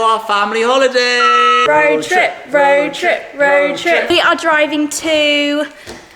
our family holiday. Road trip, road trip, road trip. We are driving to,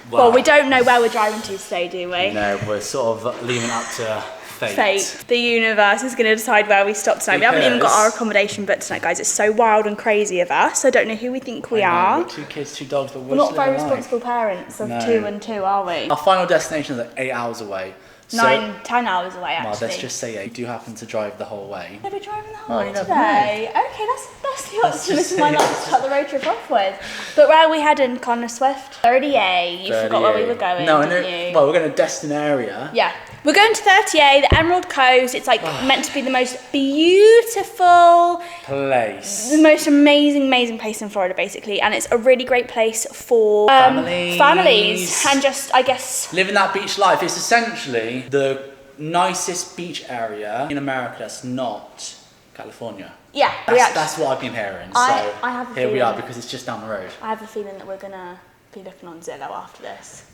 well, we don't know where we're driving to today, do we? No, we're sort of leaving it up to fate. The universe is going to decide where we stop tonight. We haven't even got our accommodation booked tonight, guys. It's so wild and crazy of us. I don't know who we think we are. We're 2 kids, 2 dogs, but we're not very responsible parents of 2 and 2, are we? Our final destination is like 8 hours away. 9, 10 hours away, actually. Well, let's just say you do happen to drive the whole way. Are we driving the whole way today? Okay, that's the optimism I like to start the road trip off with. But where are we heading, Connor Swift? 38. You forgot where we were going, didn't you? Well, we're going to Destin area. Yeah. We're going to 38, the Emerald Coast. It's like meant to be the most beautiful place. The most amazing place in Florida, basically. And it's a really great place for families and just, I guess, living that beach life. It's essentially the nicest beach area in America that's not California. Yeah, that's what I've been hearing. I have a here we feeling, are because it's just down the road. I have a feeling that we're gonna be looking on Zillow after this.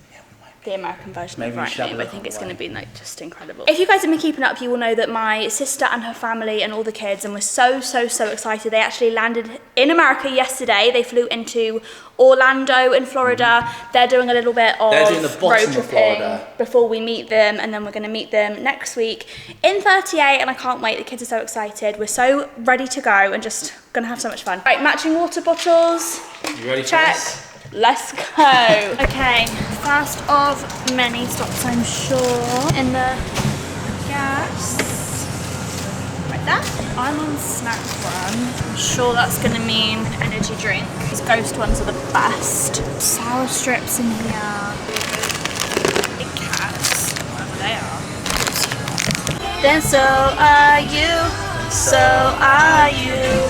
The American version of Rightmove. I think it's going to be like just incredible. If you guys have been keeping up, you will know that my sister and her family and all the kids, and we're so excited. They actually landed in America yesterday. They flew into Orlando in Florida. They're doing a little bit of road tripping before we meet them, and then we're going to meet them next week in 38, and I can't wait. The kids are so excited. We're so ready to go and just going to have so much fun. Right, matching water bottles. You ready for Check. this? Let's go. Okay, first of many stops, I'm sure. In the gas. Right there. I'm on snack run. I'm sure that's gonna mean energy drink. These ghost ones are the best. Sour strips in here. Big cats, whatever they are. Then so are you, so are you.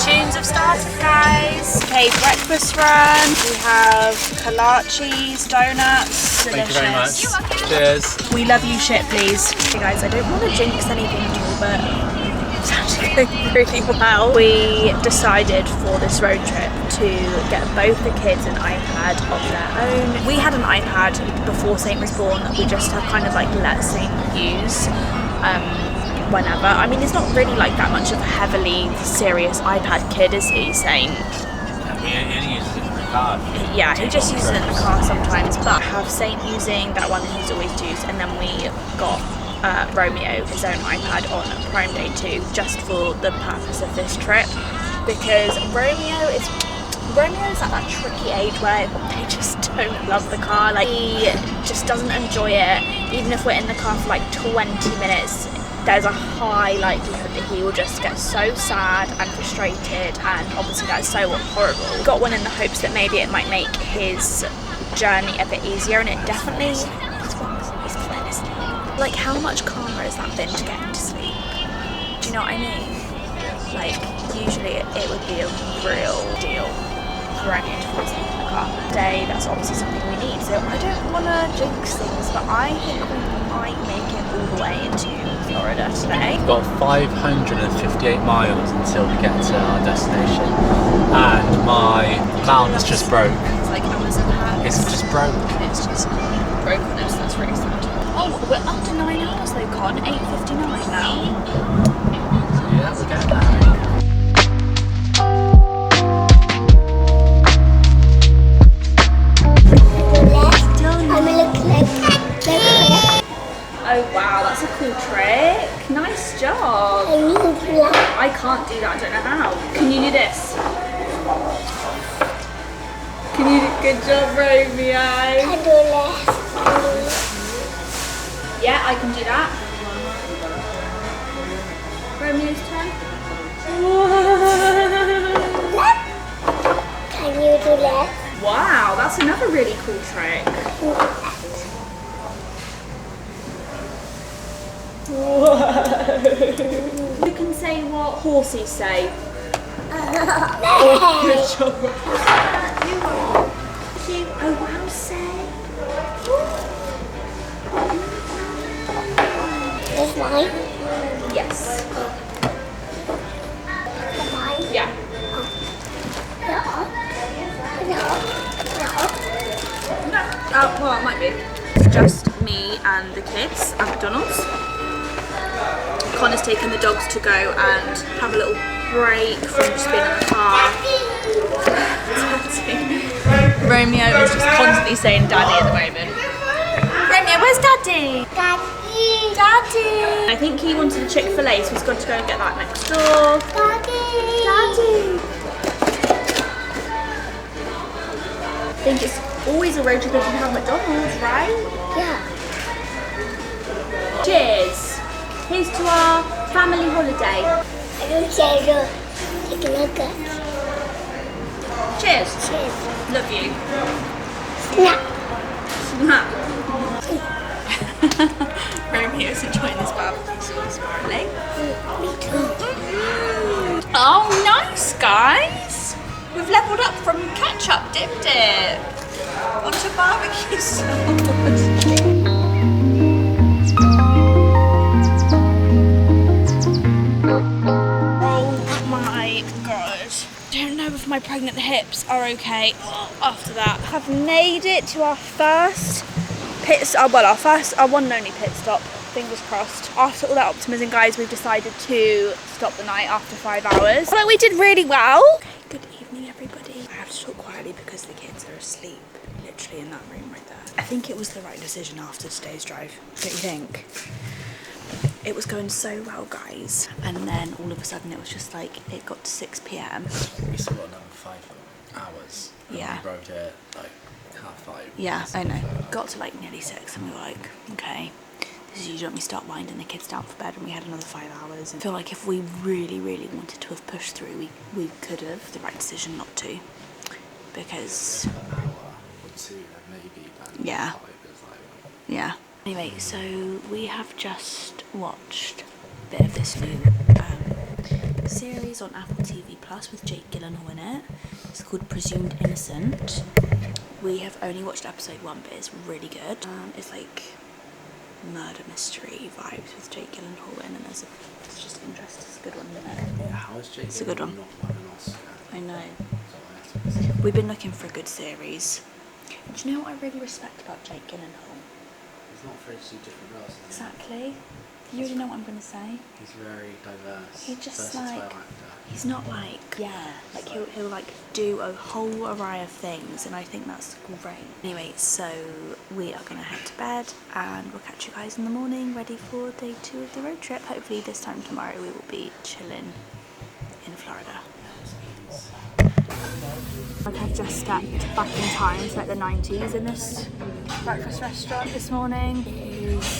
Tunes have started, guys. Okay, breakfast run. We have kolaches, donuts. Delicious. Thank you very much. Cheers. We love you, shit, please. Hey guys, I don't want to jinx anything at all, but it's actually going really well. We decided for this road trip to get both the kids an iPad of their own. We had an iPad before Saint was born that we just have kind of like let Saint use. Whenever. I mean, he's not really like that much of a heavily serious iPad kid, is he, Saint? He only uses it in the car. Yeah, he just uses it in the car sometimes, but have Saint using that one that he's always used, and then we got Romeo his own iPad on Prime Day 2 just for the purpose of this trip, because Romeo is at that tricky age where they just don't love the car. Like, he just doesn't enjoy it. Even if we're in the car for like 20 minutes, there's a high likelihood that he will just get so sad and frustrated, and obviously that's so horrible. Got one in the hopes that maybe it might make his journey a bit easier, and it definitely is. Like, how much calmer has that been to get him to sleep? Do you know what I mean? Like, usually it would be a real deal for Romeo to fall asleep in the car. Today, that's obviously something we need, so I don't want to jinx things, but I think we might make it all the way into Florida today. We've got 558 miles until we get to our destination, and my mount is just broke. It's like Amazon hat. It's just broke. It's just brokenness. That's really sad. Oh, we're up to 9 hours though, Con. 8:59 now. Yeah, we're getting there. Oh wow, that's a cool trick. Nice job. I can't do that, I don't know how. Can you do this? Can you do, good job, Romeo. I do less. Yeah, I can do that. Romeo's turn. Can you do less? Wow, that's another really cool trick. You can say what horses say. Good job. Oh wow, say. Is mine? Yes. Mine? Yeah. No. Well, it might be. Just me and the kids at McDonald's. Connor's taken the dogs to go and have a little break from just being in the car. Romeo is just constantly saying daddy at the moment. Romeo, where's daddy? Daddy. Daddy! I think he wanted a Chick-fil-A, so he's got to go and get that next door. Daddy. Daddy! I think it's always a road trip if you have McDonald's, right? Yeah. Cheers! Here's to our family holiday. I don't care. Take a look at. Cheers! Cheers. Love you. Snap. Romeo's enjoying this barbecue sauce, apparently. Me too. Oh, nice, guys! We've leveled up from ketchup dip onto barbecue sauce. Oh my god. Don't know if my pregnant hips are okay after that. Have made it to our first our one and only pit stop. Fingers crossed. After all that optimism, guys, we've decided to stop the night after 5 hours. But we did really well. Okay, good evening, everybody. I have to talk quietly because the kids are asleep, literally in that room right there. I think it was the right decision after today's drive, don't you think? It was going so well, guys. And then all of a sudden it was just like, it got to 6 p.m. We still got another 5 hours. Yeah. We rode it like 5:30. Yeah, I know. Got to like nearly 6 and we were like, okay. This is usually when we start winding the kids down for bed, and we had another 5 hours. And I feel like if we really, really wanted to have pushed through, we could have. The right decision not to. Because... An hour or two, maybe. Yeah. 5 is like... Yeah. Anyway, so we have just watched a bit of this new series on Apple TV Plus with Jake Gyllenhaal in it. It's called Presumed Innocent. We have only watched episode 1, but it's really good. It's like murder mystery vibes with Jake Gyllenhaal in, and it's just interesting. It's a good one, isn't it? Yeah, how is Jake? It's a good one. Not won an Oscar? I know. So I We've been looking for a good series. Do you know what I really respect about Jake Gyllenhaal? He's not afraid to do different roles. Is he? Exactly. You already know what I'm going to say. He's very diverse. He just versatile like, actor. he's not like, yeah, like he'll like do a whole array of things, and I think that's great. Anyway, so we are going to head to bed, and we'll catch you guys in the morning ready for day 2 of the road trip. Hopefully this time tomorrow we will be chilling in Florida. Like I've just stepped back in time to like the 90s in this breakfast restaurant this morning. It is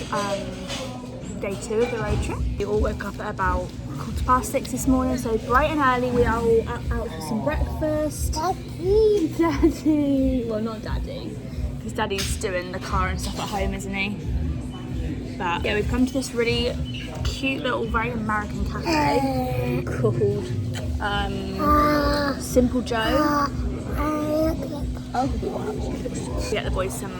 day 2 of the road trip. We all woke up at about 6:15 this morning, so bright and early. We are all out for some breakfast. Daddy. Daddy! Well, not Daddy, because Daddy's doing the car and stuff at home, isn't he? But yeah, we've come to this really cute little, very American cafe called Simple Joe. Oh, wow. We get the boys some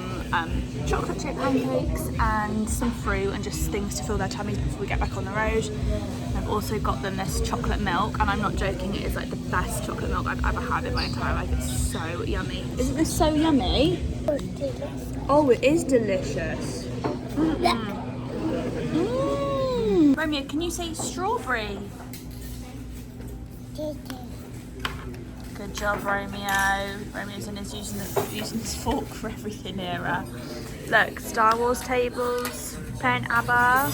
chocolate chip pancakes and some fruit and just things to fill their tummies before we get back on the road. And I've also got them this chocolate milk, and I'm not joking, it is like the best chocolate milk I've ever had in my entire life. It's so yummy. Isn't this so yummy? Oh, it is delicious. Romeo, can you say strawberry? Good job, Romeo. Romeo's using his fork for everything here. Look, Star Wars tables, playing ABBA.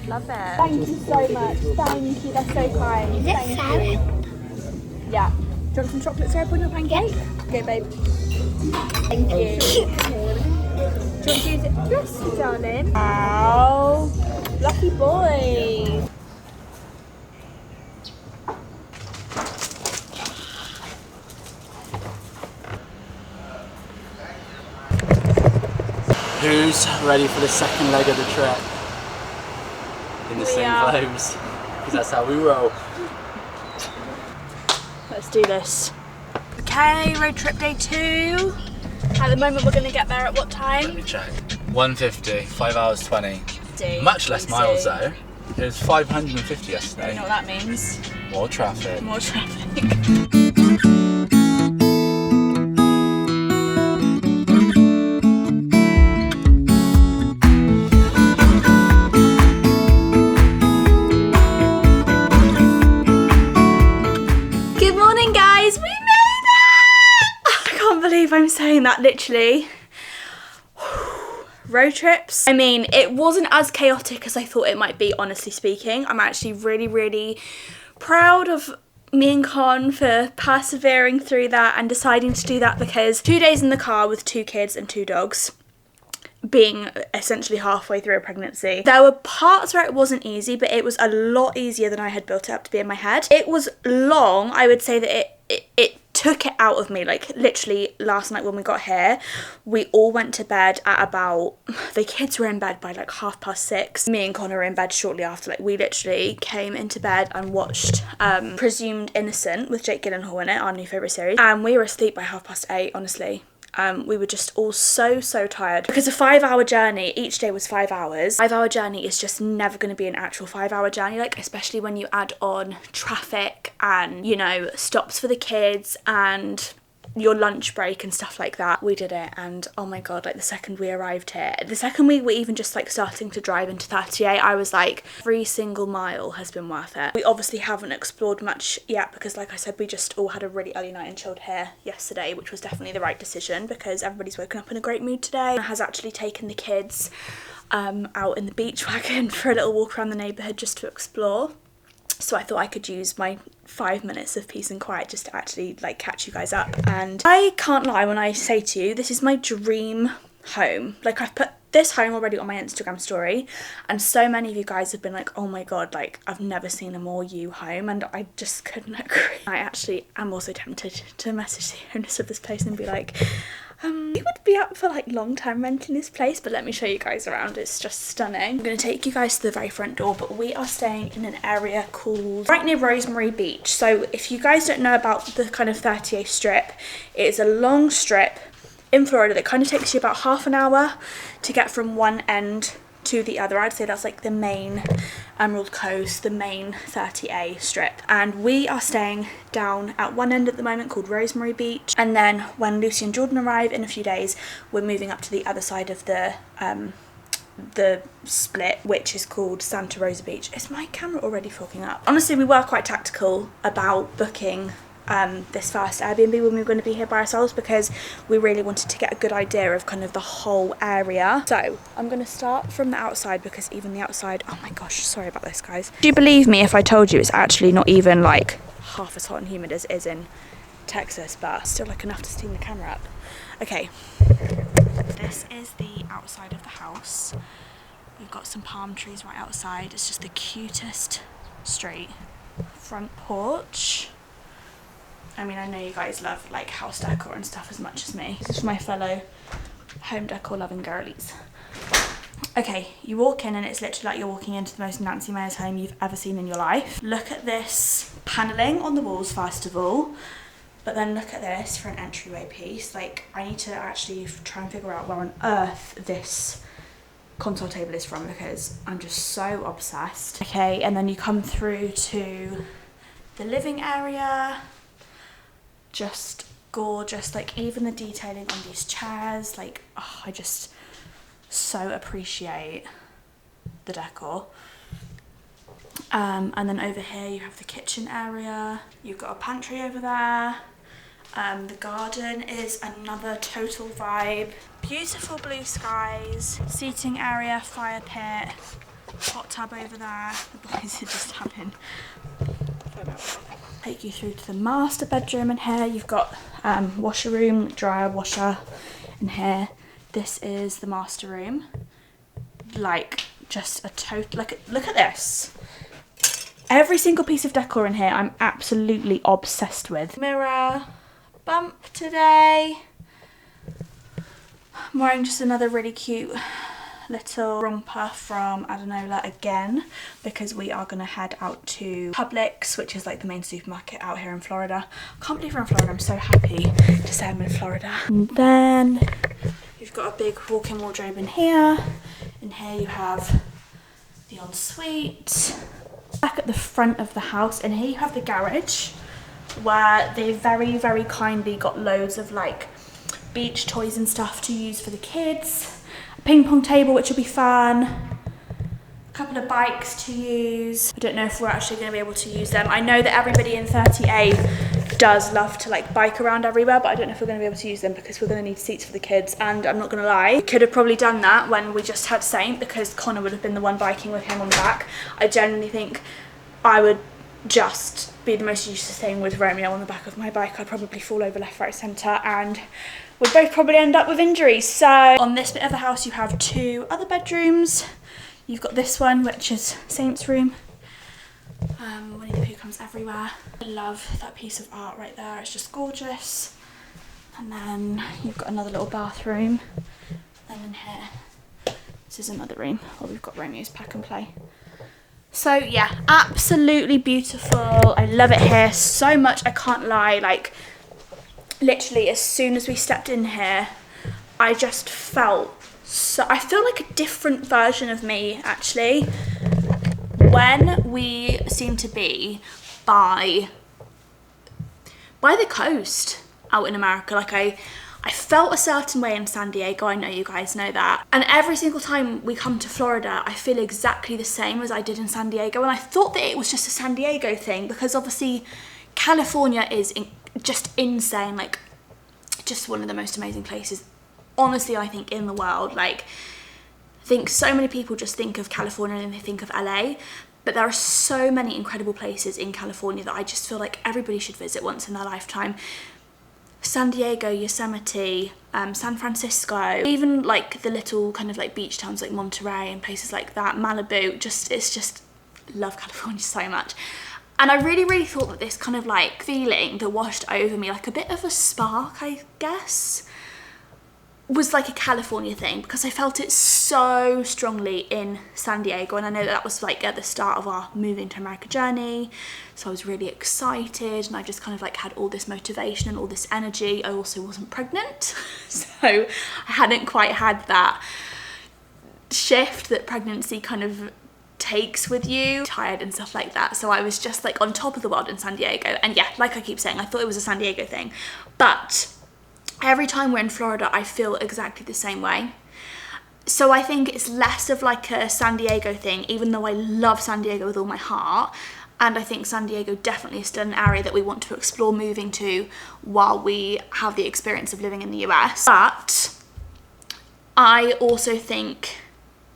Love it. Thank you so much. Thank you. That's so kind. Is it salad? Yeah. Do you want some chocolate syrup on your pancake? Okay, babe. Thank you. Do you want to use it? Yes, darling. Wow. Lucky boy. Who's ready for the second leg of the trip? In the same clothes. Because that's how we roll. Let's do this. Okay, road trip day 2. At the moment we're going to get there at what time? Let me check. 1:50, 5 hours 20. Much less Easy. miles though. It was 550 yesterday. You know what that means? More traffic. More traffic. saying that literally. Road trips. I mean, it wasn't as chaotic as I thought it might be, honestly speaking. I'm actually really, really proud of me and Con for persevering through that and deciding to do that, because 2 days in the car with 2 kids and 2 dogs, being essentially halfway through a pregnancy, there were parts where it wasn't easy, but it was a lot easier than I had built it up to be in my head. It was long. I would say that it took it out of me. Like literally last night when we got here, we all went to bed at about, the kids were in bed by like 6:30. Me and Connor were in bed shortly after. Like we literally came into bed and watched Presumed Innocent with Jake Gyllenhaal in it, our new favourite series, and we were asleep by 8:30, honestly. We were just all so tired, because a 5-hour journey, each day was 5 hours. 5-hour journey is just never going to be an actual 5-hour journey, like especially when you add on traffic and, you know, stops for the kids and your lunch break and stuff like that. We did it, and oh my god, like the second we arrived here, the second we were even just like starting to drive into 38, I was like, every single mile has been worth it. We obviously haven't explored much yet because, like I said, we just all had a really early night and chilled here yesterday, which was definitely the right decision because everybody's woken up in a great mood today. I has actually taken the kids out in the beach wagon for a little walk around the neighbourhood just to explore. So I thought I could use my 5 minutes of peace and quiet just to actually like catch you guys up. And I can't lie when I say to you, this is my dream home. Like I've put this home already on my Instagram story, and so many of you guys have been like, oh my god, like I've never seen a more you home, and I just couldn't agree. I actually am also tempted to message the owners of this place and be like, you would be up for like long-term renting this place, but let me show you guys around. It's just stunning. I'm going to take you guys to the very front door, but we are staying in an area called right near Rosemary Beach. So if you guys don't know about the kind of 38 strip, it is a long strip in Florida that kind of takes you about half an hour to get from one end to the other. I'd say that's like the main Emerald Coast, the main 30A strip, and we are staying down at one end at the moment called Rosemary Beach, and then when Lucy and Jordan arrive in a few days, we're moving up to the other side of the split, which is called Santa Rosa Beach. Is my camera already fogging up? Honestly, we were quite tactical about booking this first Airbnb when we were going to be here by ourselves, because we really wanted to get a good idea of kind of the whole area. So I'm going to start from the outside, because even the outside, oh my gosh, sorry about this guys. Do you believe me if I told you it's actually not even like half as hot and humid as it is in Texas, but still like enough to steam the camera up. Okay, this is the outside of the house. We've got some palm trees right outside. It's just the cutest street. Front porch. I mean, I know you guys love like house decor and stuff as much as me. This is my fellow home decor loving girlies. Okay, you walk in and it's literally like you're walking into the most Nancy Meyers home you've ever seen in your life. Look at this paneling on the walls first of all, but then look at this for an entryway piece. Like I need to actually try and figure out where on earth this console table is from, because I'm just so obsessed. Okay, and then you come through to the living area. Just gorgeous, like even the detailing on these chairs, like oh, I just so appreciate the decor. And then over here you have the kitchen area, you've got a pantry over there, the garden is another total vibe, beautiful blue skies, seating area, fire pit, hot tub over there. The boys are just having take you through to the master bedroom. In here you've got washer room, dryer, washer in here. This is the master room. Like just a total, like look at this. Every single piece of decor in here I'm absolutely obsessed with. Mirror, bump today. I'm wearing just another really cute little romper from Adenola again, because we are going to head out to Publix, which is like the main supermarket out here in Florida. I can't believe we're in Florida. I'm so happy to say I'm in Florida. And then you've got a big walk-in wardrobe in here. In here you have the ensuite. Back at the front of the house, in here you have the garage, where they very kindly got loads of like beach toys and stuff to use for the kids. Ping pong table, which will be fun. A couple of bikes to use. I don't know if we're actually going to be able to use them. I know that everybody in 30A does love to like bike around everywhere, but I don't know if we're going to be able to use them because we're going to need seats for the kids. And I'm not going to lie, we could have probably done that when we just had Saint, because Connor would have been the one biking with him on the back. I genuinely think I would just be the most useless thing with Romeo on the back of my bike. I'd probably fall over left, right, centre, and we'd both probably end up with injuries. So on this bit of the house you have 2 other bedrooms. You've got this one, which is Saint's room. Winnie the Pooh comes everywhere. I love that piece of art right there, it's just gorgeous. And then you've got another little bathroom. And then here, this is another room where we've got Romeo's pack and play. So yeah, absolutely beautiful. I love it here so much, I can't lie. Like, literally as soon as we stepped in here, I just felt so, I feel like a different version of me actually. When we seem to be by the coast out in America, like I felt a certain way in San Diego, I know you guys know that. And every single time we come to Florida, I feel exactly the same as I did in San Diego. And I thought that it was just a San Diego thing, because obviously California is just insane, like just one of the most amazing places, honestly, I think, in the world. Like, I think so many people just think of California and they think of LA, but there are so many incredible places in California that I just feel like everybody should visit once in their lifetime. San Diego, Yosemite, San Francisco, even like the little kind of like beach towns like Monterey and places like that, Malibu, it's just love California so much. And I really thought that this kind of like feeling that washed over me, like a bit of a spark, I guess, was like a California thing, because I felt it so strongly in San Diego. And I know that was like at the start of our moving to America journey, so I was really excited and I just kind of like had all this motivation and all this energy. I also wasn't pregnant, so I hadn't quite had that shift that pregnancy kind of takes with you, tired and stuff like that. So I was just like on top of the world in San Diego. And yeah, like I keep saying, I thought it was a San Diego thing, but every time we're in Florida, I feel exactly the same way. So I think it's less of like a San Diego thing, even though I love San Diego with all my heart. And I think San Diego definitely is still an area that we want to explore moving to while we have the experience of living in the US. But I also think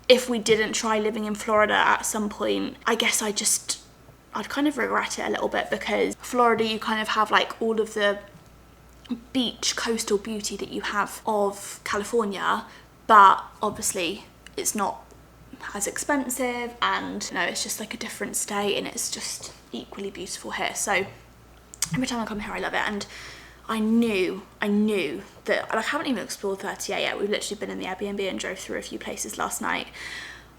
if we didn't try living in Florida at some point, I guess I'd kind of regret it a little bit, because Florida, you kind of have like all of the beach coastal beauty that you have of California, but obviously it's not as expensive, and you know, it's just like a different state, and it's just equally beautiful here. So every time I come here I love it. And I knew that, like, I haven't even explored 38 yet. We've literally been in the Airbnb and drove through a few places last night,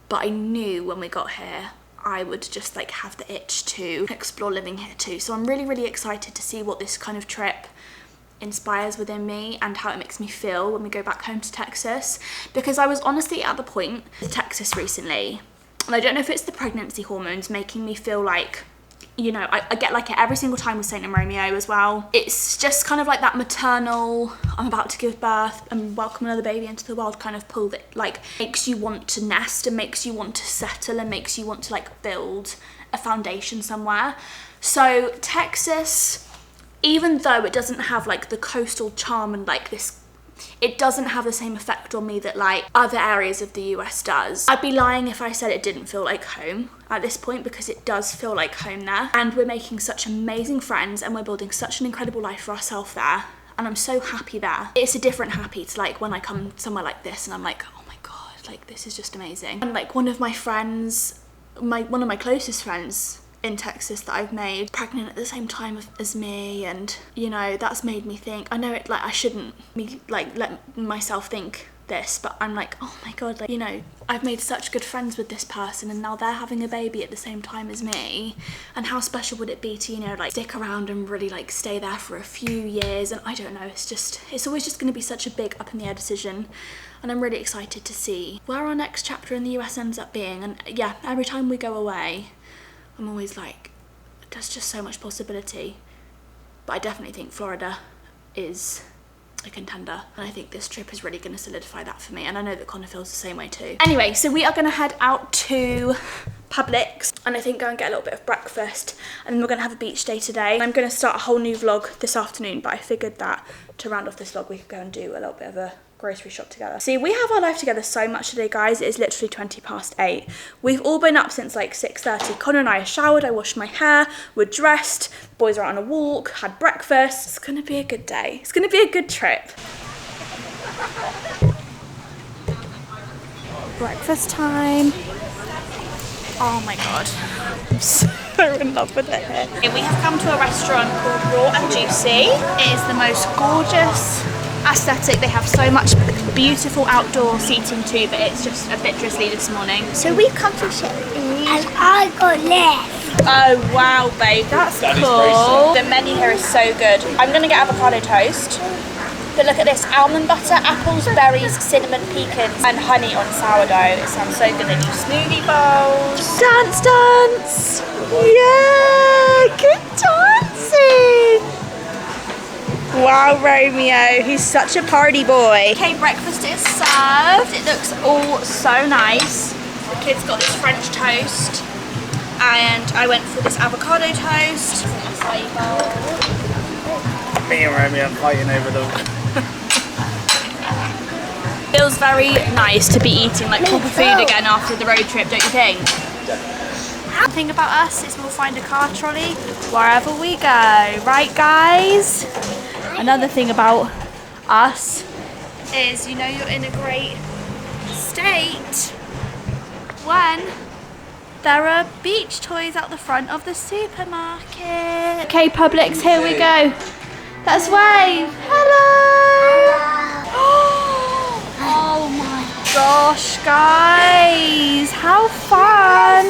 but I knew when we got here I would just like have the itch to explore living here too. So I'm really excited to see what this kind of trip inspires within me and how it makes me feel when we go back home to Texas. Because I was honestly at the point with Texas recently, and I don't know if it's the pregnancy hormones making me feel like, you know, I get like it every single time with Saint and Romeo as well. It's just kind of like that maternal, I'm about to give birth and welcome another baby into the world kind of pull that like makes you want to nest and makes you want to settle and makes you want to like build a foundation somewhere. So Texas, even though it doesn't have like the coastal charm and like this, it doesn't have the same effect on me that like other areas of the US does. I'd be lying if I said it didn't feel like home at this point, because it does feel like home there. And we're making such amazing friends and we're building such an incredible life for ourselves there. And I'm so happy there. It's a different happy to like when I come somewhere like this and I'm like, oh my God, like this is just amazing. And like one of my friends, one of my closest friends in Texas that I've made pregnant at the same time as me, and you know, that's made me think, I know it, like I shouldn't be like let myself think this, but I'm like, oh my God, like, you know, I've made such good friends with this person and now they're having a baby at the same time as me, and how special would it be to, you know, like stick around and really like stay there for a few years. And I don't know, it's always just going to be such a big up in the air decision, and I'm really excited to see where our next chapter in the US ends up being. And yeah, every time we go away I'm always like, there's just so much possibility. But I definitely think Florida is a contender, and I think this trip is really going to solidify that for me, and I know that Connor feels the same way too. Anyway, so we are going to head out to Publix, and I think go and get a little bit of breakfast, and then we're gonna have a beach day today. I'm gonna start a whole new vlog this afternoon, but I figured that to round off this vlog we could go and do a little bit of a grocery shop together. See, we have our life together so much today, guys. It is literally 8:20. We've all been up since like 6:30. Connor and I are showered, I washed my hair, we're dressed, the boys are out on a walk, had breakfast. It's gonna be a good day. It's gonna be a good trip. Breakfast time. Oh my god, I'm so in love with it here. Okay, we have come to a restaurant called Raw and Juicy. It is the most gorgeous aesthetic. They have so much beautiful outdoor seating too, but it's just a bit drizzly this morning. So we've come to And I got left. Oh wow, babe, that's cool. The menu here is so good. I'm gonna get avocado toast. But look at this, almond butter, apples, berries, cinnamon, pecans, and honey on sourdough. It sounds so good. They do smoothie bowls. Dance, dance! Yeah, good dancing! Wow, Romeo, he's such a party boy. Okay, breakfast is served. It looks all so nice. The kids got this French toast, and I went for this avocado toast. Acai bowl. Me and Romeo are fighting over them. Feels very nice to be eating like proper food again after the road trip, don't you think? The thing about us is we'll find a car trolley wherever we go, right guys? Another thing about us is, you know, you're in a great state when there are beach toys out the front of the supermarket. Okay, Publix, here we go. Let's wave. Hello. Oh my gosh, guys, how fun.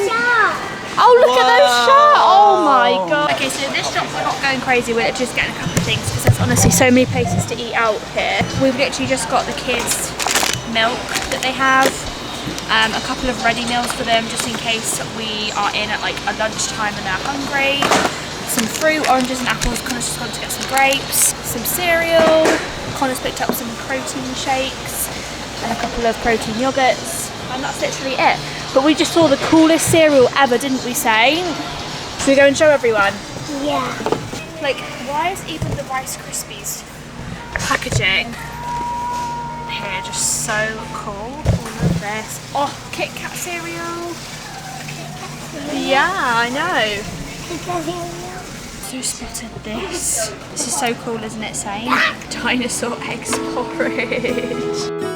Oh, look at those sharks. Oh my god. Okay, so this shop we're not going crazy with it, just getting a couple of things because there's honestly so many places to eat out here. We've literally just got the kids' milk that they have. A couple of ready meals for them just in case we are in at like a lunchtime and they're hungry. Some fruit, oranges and apples. Connor's just gone to get some grapes, some cereal. Connor's picked up some protein shakes and a couple of protein yogurts, and that's literally it. But we just saw the coolest cereal ever, didn't we, Saint? Should we go and show everyone? Yeah. Like, why is even the Rice Krispies packaging here just so cool? All of this. Oh, Kit Kat cereal. Yeah, I know. So spotted this. This is so cool, isn't it, Saint? Dinosaur eggs porridge.